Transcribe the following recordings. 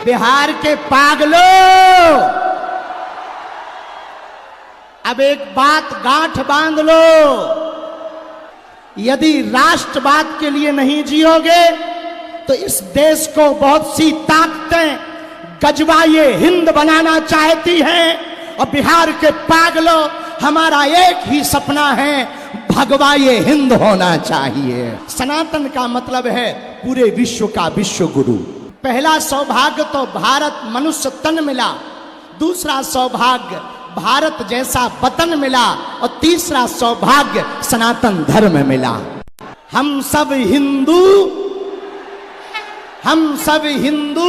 बिहार के पागलों, अब एक बात गांठ बांध लो, यदि राष्ट्रवाद के लिए नहीं जियोगे तो इस देश को बहुत सी ताकतें गजवाए हिंद बनाना चाहती हैं। और बिहार के पागलों, हमारा एक ही सपना है, भगवाए हिंद होना चाहिए। सनातन का मतलब है पूरे विश्व का विश्व गुरु। पहला सौभाग्य तो भारत मनुष्य तन मिला, दूसरा सौभाग्य भारत जैसा वतन मिला, और तीसरा सौभाग्य सनातन धर्म मिला। हम सब हिंदू, हम सब हिंदू।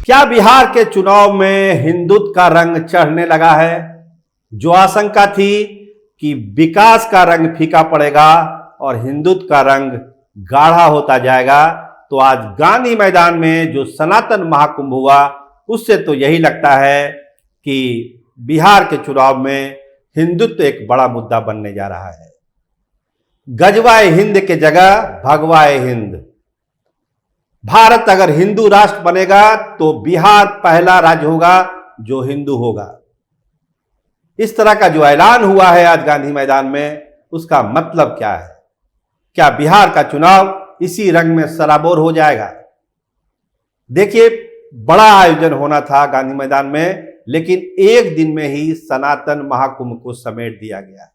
क्या बिहार के चुनाव में हिंदुत्व का रंग चढ़ने लगा है? जो आशंका थी कि विकास का रंग फीका पड़ेगा और हिंदुत्व का रंग गाढ़ा होता जाएगा, तो आज गांधी मैदान में जो सनातन महाकुंभ हुआ, उससे तो यही लगता है कि बिहार के चुनाव में हिंदुत्व एक बड़ा मुद्दा बनने जा रहा है। गजवाए हिंद के जगह भगवाए हिंद। भारत अगर हिंदू राष्ट्र बनेगा तो बिहार पहला राज्य होगा जो हिंदू होगा। इस तरह का जो ऐलान हुआ है आज गांधी मैदान में, उसका मतलब क्या है? क्या बिहार का चुनाव इसी रंग में सराबोर हो जाएगा? देखिए, बड़ा आयोजन होना था गांधी मैदान में, लेकिन एक दिन में ही सनातन महाकुंभ को समेट दिया गया।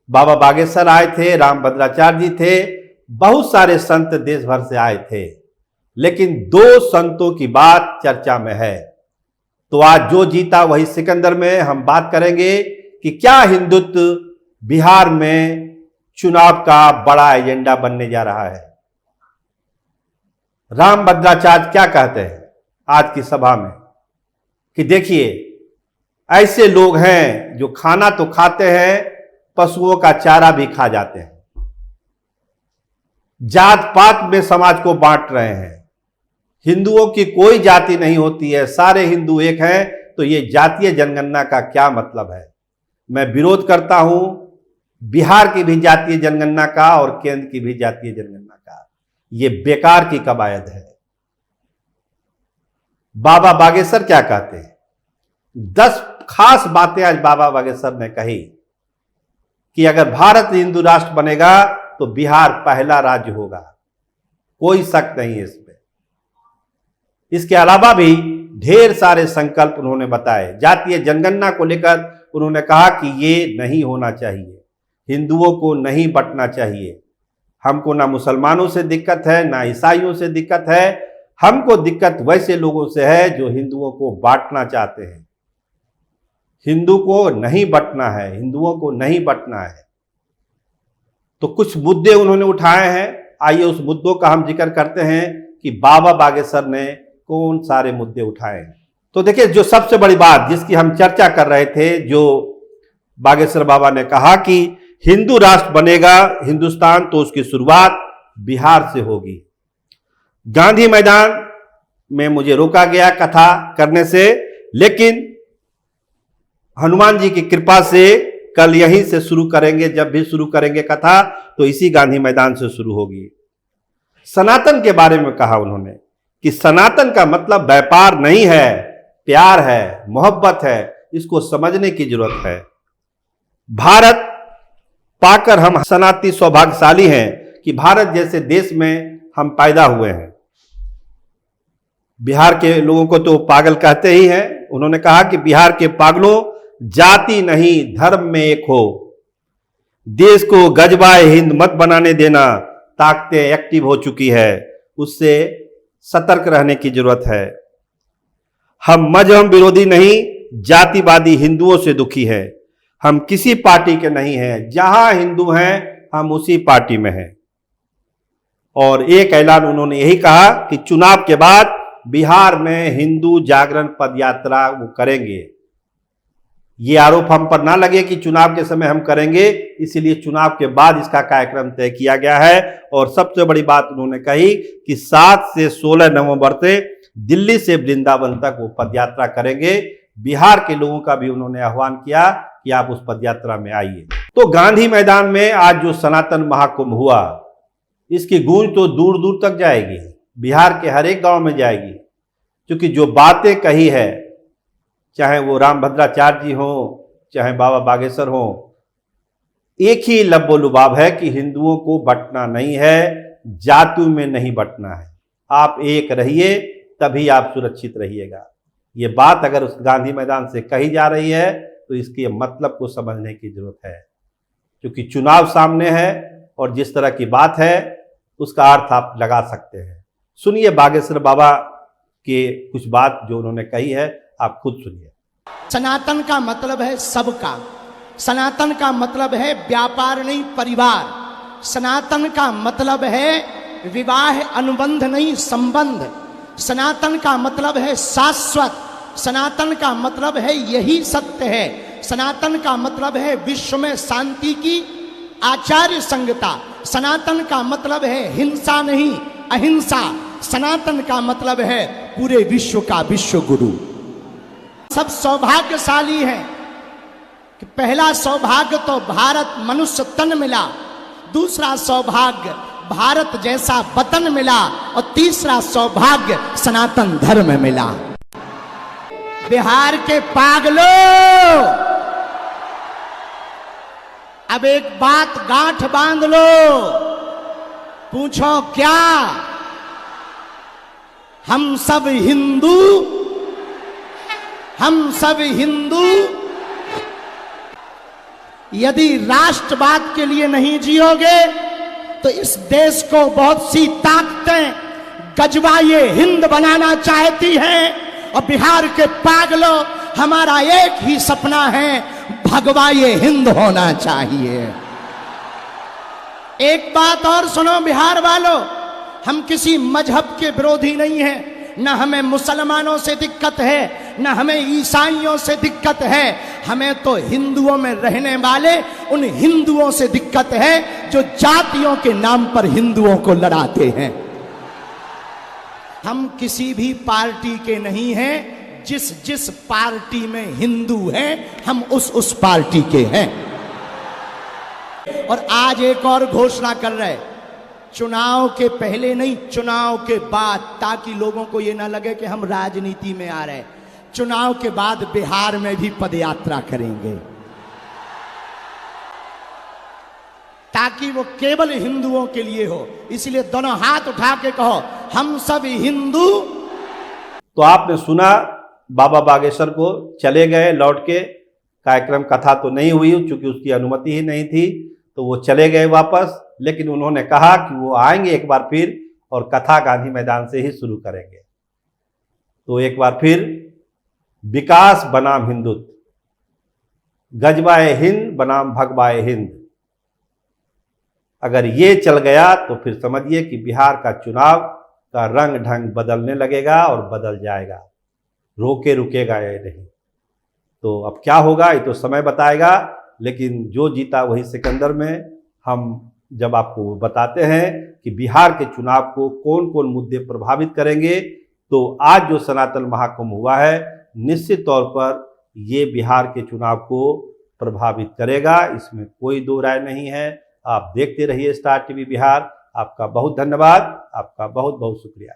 बाबा बागेश्वर आए थे, रामभद्राचार्य जी थे, बहुत सारे संत देश भर से आए थे, लेकिन दो संतों की बात चर्चा में है। तो आज जो जीता वही सिकंदर में हम बात करेंगे कि क्या हिंदुत्व बिहार में चुनाव का बड़ा एजेंडा बनने जा रहा है। रामभद्राचार्य क्या कहते हैं आज की सभा में कि देखिए, ऐसे लोग हैं जो खाना तो खाते हैं, पशुओं का चारा भी खा जाते हैं, जात पात में समाज को बांट रहे हैं। हिंदुओं की कोई जाति नहीं होती है, सारे हिंदू एक हैं, तो ये जातीय जनगणना का क्या मतलब है? मैं विरोध करता हूं बिहार की भी जातीय जनगणना का और केंद्र की भी जातीय जनगणना का। ये बेकार की कवायद है। बाबा बागेश्वर क्या कहते हैं? 10 खास बातें आज बाबा बागेश्वर ने कही कि अगर भारत हिंदू राष्ट्र बनेगा तो बिहार पहला राज्य होगा, कोई शक नहीं है इसमें। इसके अलावा भी ढेर सारे संकल्प उन्होंने बताए। जातीय जनगणना को लेकर उन्होंने कहा कि ये नहीं होना चाहिए, हिंदुओं को नहीं बंटना चाहिए। हमको ना मुसलमानों से दिक्कत है, ना ईसाइयों से दिक्कत है, हमको दिक्कत वैसे लोगों से है जो हिंदुओं को बांटना चाहते हैं। हिंदू को नहीं बंटना है, हिंदुओं को नहीं बंटना है। तो कुछ मुद्दे उन्होंने उठाए हैं, आइए उस मुद्दों का हम जिक्र करते हैं कि बाबा बागेश्वर ने कौन सारे मुद्दे उठाए हैं। तो देखिए, जो सबसे बड़ी बात जिसकी हम चर्चा कर रहे थे, जो बागेश्वर बाबा ने कहा कि हिंदू राष्ट्र बनेगा हिंदुस्तान तो उसकी शुरुआत बिहार से होगी। गांधी मैदान में मुझे रोका गया कथा करने से, लेकिन हनुमान जी की कृपा से कल यहीं से शुरू करेंगे। जब भी शुरू करेंगे कथा तो इसी गांधी मैदान से शुरू होगी। सनातन के बारे में कहा उन्होंने कि सनातन का मतलब व्यापार नहीं है, प्यार है, मोहब्बत है। इसको समझने की जरूरत है। भारत पाकर हम सनातनी सौभाग्यशाली हैं कि भारत जैसे देश में हम पैदा हुए हैं। बिहार के लोगों को तो पागल कहते ही हैं। उन्होंने कहा कि बिहार के पागलों, जाति नहीं धर्म में एक हो, देश को गजबाए हिंद मत बनाने देना, ताकतें एक्टिव हो चुकी है, उससे सतर्क रहने की जरूरत है। हम मजहब विरोधी नहीं, जातिवादी हिंदुओं से दुखी है। हम किसी पार्टी के नहीं हैं, जहां हिंदू हैं हम उसी पार्टी में हैं। और एक ऐलान उन्होंने यही कहा कि चुनाव के बाद बिहार में हिंदू जागरण पदयात्रा वो करेंगे। ये आरोप हम पर ना लगे कि चुनाव के समय हम करेंगे, इसीलिए चुनाव के बाद इसका कार्यक्रम तय किया गया है। और सबसे बड़ी बात उन्होंने कही कि 7 से 16 नवंबर से दिल्ली से वृंदावन तक वो पदयात्रा करेंगे। बिहार के लोगों का भी उन्होंने आह्वान किया कि आप उस पदयात्रा में आइए। तो गांधी मैदान में आज जो सनातन महाकुंभ हुआ, इसकी गूंज तो दूर दूर तक जाएगी, बिहार के हर एक गांव में जाएगी, क्योंकि जो बातें कही है, चाहे वो रामभद्राचार्य जी हो, चाहे बाबा बागेश्वर हो, एक ही लब्बो-लुबाब है कि हिंदुओं को बंटना नहीं है, जातियों में नहीं बंटना है। आप एक रहिए, तभी आप सुरक्षित रहिएगा। ये बात अगर उस गांधी मैदान से कही जा रही है तो इसके मतलब को समझने की जरूरत है, क्योंकि चुनाव सामने है और जिस तरह की बात है उसका अर्थ आप लगा सकते हैं। सुनिए बागेश्वर बाबा के कुछ बात जो उन्होंने कही है, आप खुद सुनिए। सनातन का मतलब है सबका, सनातन का मतलब है व्यापार नहीं परिवार, सनातन का मतलब है विवाह अनुबंध नहीं संबंध, सनातन का मतलब है शाश्वत, सनातन का मतलब है यही सत्य है, सनातन का मतलब है विश्व में शांति की आचार्य संगता, सनातन का मतलब है हिंसा नहीं अहिंसा, सनातन का मतलब है पूरे विश्व का विश्व गुरु। सब सौभाग्यशाली हैं कि पहला सौभाग्य तो भारत मनुष्य तन मिला, दूसरा सौभाग्य भारत जैसा वतन मिला और तीसरा सौभाग्य सनातन धर्म मिला। बिहार के पागलों, अब एक बात गांठ बांध लो, पूछो क्या हम सब हिंदू, हम सब हिंदू यदि राष्ट्रवाद के लिए नहीं जियोगे तो इस देश को बहुत सी ताकतें गजवाए हिंद बनाना चाहती हैं, और बिहार के पागलों हमारा एक ही सपना है, भगवाए हिंद होना चाहिए। एक बात और सुनो बिहार वालों, हम किसी मजहब के विरोधी नहीं हैं, न हमें मुसलमानों से दिक्कत है न हमें ईसाइयों से दिक्कत है, हमें तो हिंदुओं में रहने वाले उन हिंदुओं से दिक्कत है जो जातियों के नाम पर हिंदुओं को लड़ाते हैं। हम किसी भी पार्टी के नहीं हैं, जिस जिस पार्टी में हिंदू हैं हम उस पार्टी के हैं। और आज एक और घोषणा कर रहे, चुनाव के पहले नहीं चुनाव के बाद, ताकि लोगों को यह ना लगे कि हम राजनीति में आ रहे, चुनाव के बाद बिहार में भी पदयात्रा करेंगे, ताकि वो केवल हिंदुओं के लिए हो। इसलिए दोनों हाथ उठा के कहो, हम सब हिंदू। तो आपने सुना, बाबा बागेश्वर को चले गए लौट के, कार्यक्रम कथा तो नहीं हुई क्योंकि उसकी अनुमति ही नहीं थी, तो वो चले गए वापस, लेकिन उन्होंने कहा कि वो आएंगे एक बार फिर और कथा गांधी मैदान से ही शुरू करेंगे। तो एक बार फिर विकास बनाम हिंदुत्व, गजवाए हिंद बनाम भगवाए हिंद, अगर ये चल गया तो फिर समझिए कि बिहार का चुनाव का रंग ढंग बदलने लगेगा और बदल जाएगा, रोके रुकेगा ये नहीं। तो अब क्या होगा ये तो समय बताएगा, लेकिन जो जीता वही सिकंदर में। हम जब आपको बताते हैं कि बिहार के चुनाव को कौन कौन मुद्दे प्रभावित करेंगे, तो आज जो सनातन महाकुंभ हुआ है निश्चित तौर पर ये बिहार के चुनाव को प्रभावित करेगा, इसमें कोई दो राय नहीं है। आप देखते रहिए स्टार टीवी बिहार। आपका बहुत धन्यवाद, आपका बहुत बहुत शुक्रिया।